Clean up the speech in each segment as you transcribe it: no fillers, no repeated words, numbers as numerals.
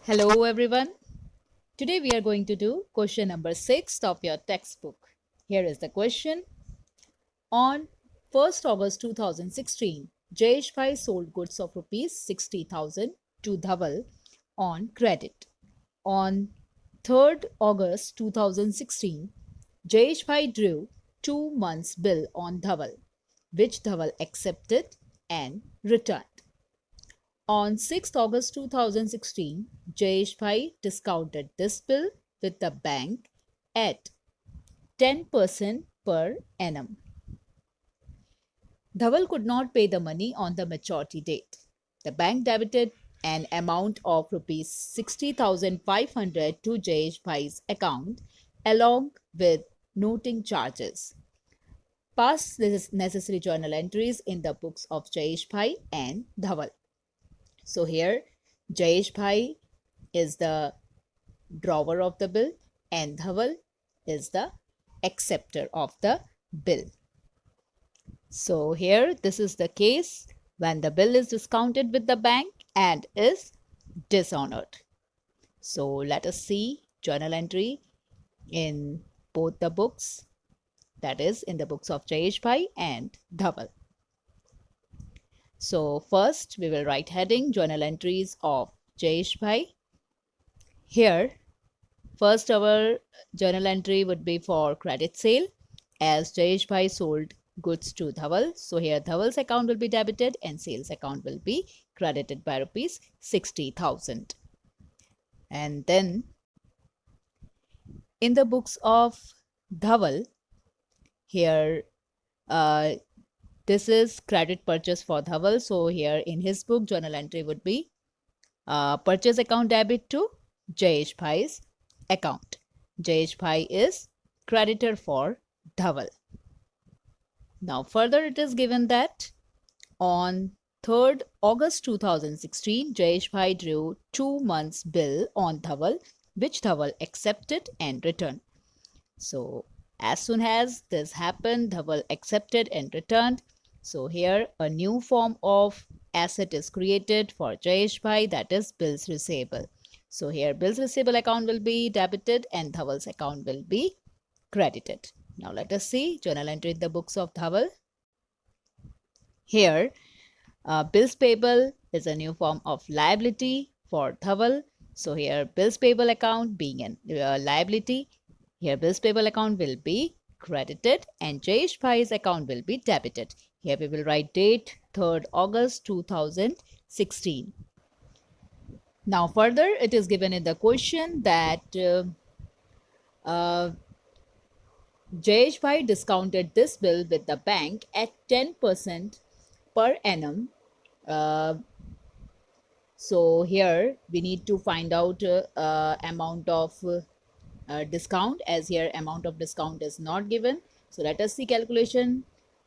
Hello everyone. Today we are going to do question number 6 of your textbook. Here is the question. On 1st August 2016, Jayesh Bhai sold goods of rupees 60,000 to Dhaval on credit. On 3rd August 2016, Jayesh Bhai drew 2 months bill on Dhaval, which Dhaval accepted and returned. On 6th August 2016, Jayesh Bhai discounted this bill with the bank at 10% per annum. Dhaval could not pay the money on the maturity date. The bank debited an amount of rupees 60,500 to Jayesh Bhai's account along with noting charges. Pass the necessary journal entries in the books of Jayesh Bhai and Dhaval. So here Jayesh Bhai is the drawer of the bill and Dhaval is the acceptor of the bill. So here this is the case when the bill is discounted with the bank and is dishonored. So let us see journal entry in both the books, that is in the books of Jayesh Bhai and Dhaval. So first we will write heading journal entries of Jayesh Bhai. Here first our journal entry would be for credit sale as Jayesh Bhai sold goods to Dhaval. So here Dhaval's account will be debited and sales account will be credited by rupees 60,000. And then in the books of Dhaval, here this is credit purchase for Dhaval. So here in his book journal entry would be purchase account debit to Jayesh Bhai's account. Jayesh Bhai is creditor for Dhaval. Now further it is given that on 3rd August 2016, Jayesh Bhai drew 2 months bill on Dhaval, which Dhaval accepted and returned. So as soon as this happened, Dhaval accepted and returned. So here a new form of asset is created for Jayesh Bhai, that is bills receivable. So here bills receivable account will be debited and Dhaval's account will be credited. Now let us see journal entry in the books of Dhaval. Here bills payable is a new form of liability for Dhaval. So here bills payable account being a liability, here bills payable account will be credited and Jayesh Bhai's account will be debited. Here we will write date 3rd August 2016. Now further it is given in the question that Jayesh Bhai discounted this bill with the bank at 10% per annum. So here we need to find out amount of discount, as here amount of discount is not given. So let us see calculation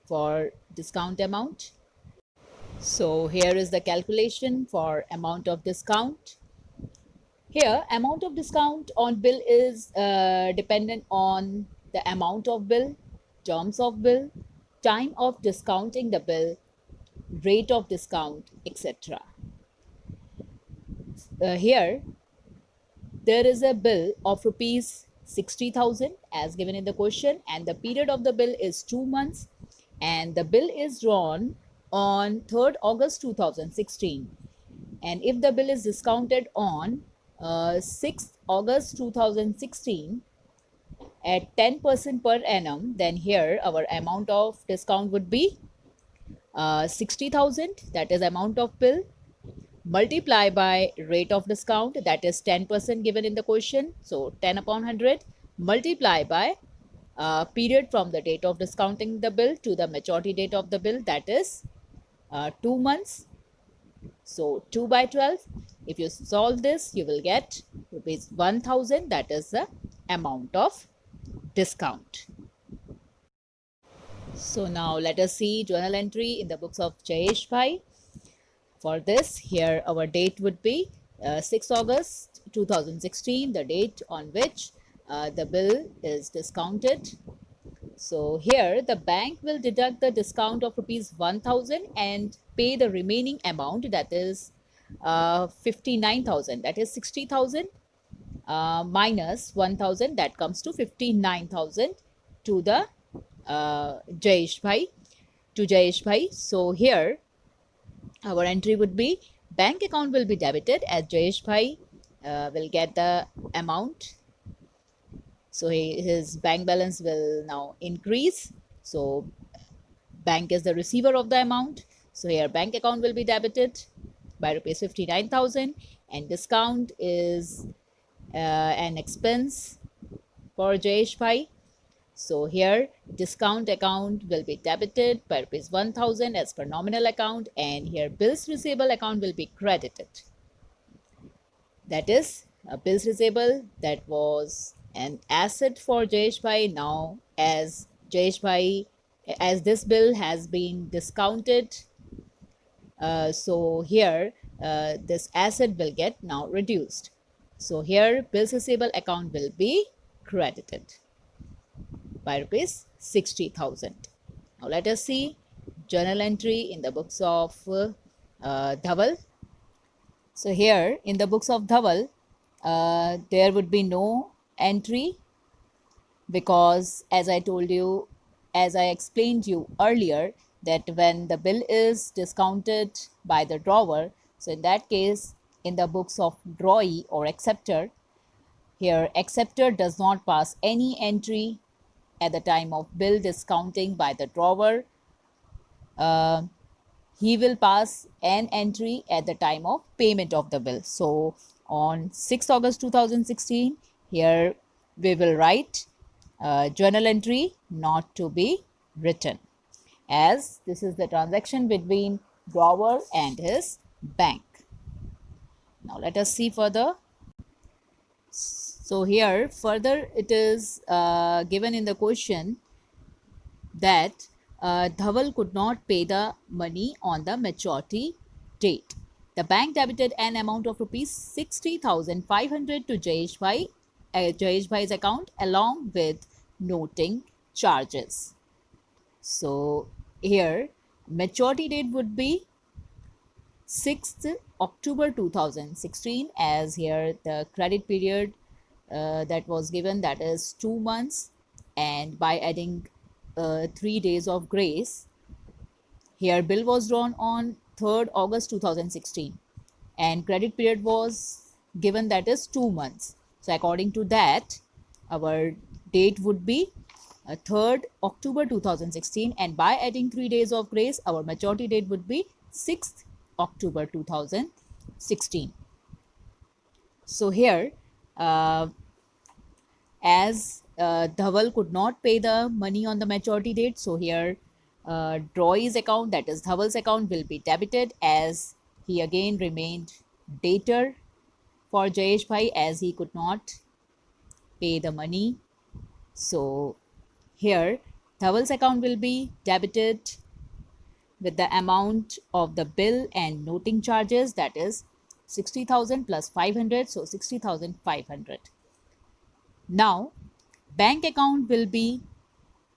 for discount amount. So here is the calculation for amount of discount. Here amount of discount on bill is dependent on the amount of bill, terms of bill, time of discounting the bill, rate of discount, etc. Here there is a bill of rupees 60,000 as given in the question and the period of the bill is 2 months and the bill is drawn on 3rd August 2016, and if the bill is discounted on 6th August 2016 at 10% per annum, then here our amount of discount would be 60,000, that is amount of bill, multiply by rate of discount, that is 10% given in the question. So 10 upon 100 multiply by period from the date of discounting the bill to the maturity date of the bill, that is 2 months. So 2 by 12. If you solve this, you will get rupees 1,000. That is the amount of discount. So now let us see journal entry in the books of Jayesh Bhai. For this, here our date would be 6 August 2016, the date on which the bill is discounted. So here the bank will deduct the discount of rupees 1,000 and pay the remaining amount, that is 59,000, that is 60,000 minus 1,000, that comes to 59,000 to the Jayesh Bhai. So here our entry would be bank account will be debited as Jayesh Bhai will get the amount. So his bank balance will now increase. So bank is the receiver of the amount. So here bank account will be debited by rupees 59,000, and discount is an expense for Jayesh Bhai. So here discount account will be debited by rupees 1,000 as per nominal account, and here bills receivable account will be credited. That is a bills receivable that was an asset for Jayesh Bhai. Now as Jayesh Bhai, as this bill has been discounted, so here this asset will get now reduced. So here bills receivable account will be credited by rupees 60,000. Now let us see journal entry in the books of Dhaval. So here in the books of Dhaval, there would be no entry because as I told you, as I explained you earlier, that when the bill is discounted by the drawer, so in that case, in the books of drawee or acceptor, here acceptor does not pass any entry at the time of bill discounting by the drawer. He will pass an entry at the time of payment of the bill. So on 6th August 2016, here we will write journal entry not to be written, as this is the transaction between drawer and his bank. Now let us see further. So here further it is given in the question that Dhaval could not pay the money on the maturity date. The bank debited an amount of rupees 60,500 to Jayesh Bhai's account along with noting charges. So here maturity date would be 6th October 2016, as here the credit period that was given, that is 2 months, and by adding 3 days of grace, here bill was drawn on 3rd August 2016 and credit period was given, that is 2 months. So according to that, our date would be 3rd October 2016, and by adding 3 days of grace, our maturity date would be 6th October 2016. So here as Dhaval could not pay the money on the maturity date, so here drawee's account, that is Dhaval's account, will be debited as he again remained debtor for Jayesh Bhai as he could not pay the money. So here Dhaval's account will be debited with the amount of the bill and noting charges, that is 60,000 plus 500, so 60,500. Now bank account will be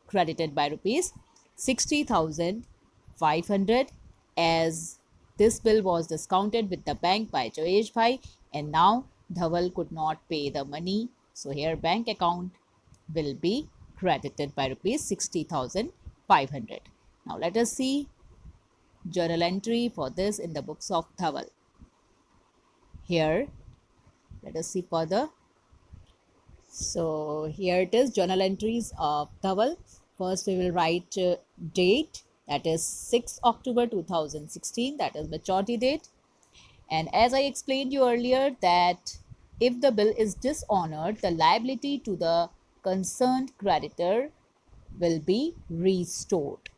credited by rupees 60,500 as this bill was discounted with the bank by Jayesh Bhai, and now Dhaval could not pay the money. So here bank account will be credited by rupees 60,500. Now let us see journal entry for this in the books of Dhaval. Here let us see further. So here it is, journal entries of Dhaval. First we will write date, that is 6 October 2016, that is maturity date. And as I explained you earlier, that if the bill is dishonored, the liability to the concerned creditor will be restored.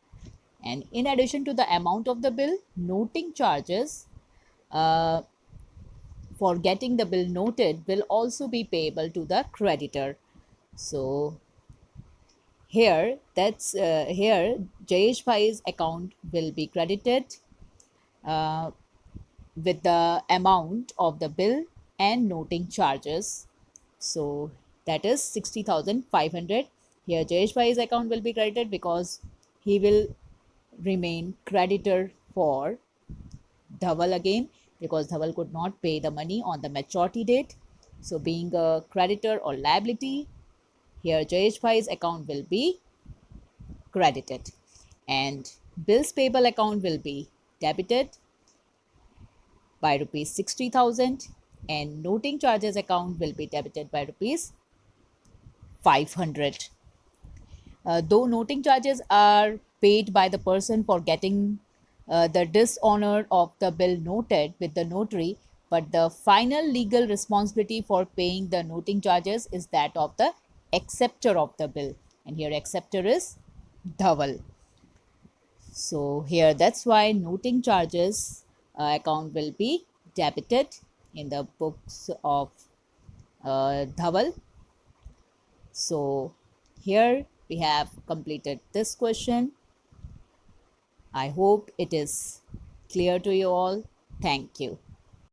And in addition to the amount of the bill, noting charges for getting the bill noted will also be payable to the creditor. So here here Jayesh Bhai's account will be credited with the amount of the bill and noting charges. So that is 60,500. Here Jayesh Bhai's account will be credited because he will remain creditor for Dhaval again. because Dhaval could not pay the money on the maturity date. So being a creditor or liability, here Jayesh Bhai's account will be credited and bills payable account will be debited by rupees 60,000 and noting charges account will be debited by rupees 500. Though noting charges are paid by the person for getting the dishonor of the bill noted with the notary, but the final legal responsibility for paying the noting charges is that of the acceptor of the bill. And here acceptor is Dhaval. So here that's why noting charges account will be debited in the books of Dhaval. So here we have completed this question. I hope it is clear to you all. Thank you.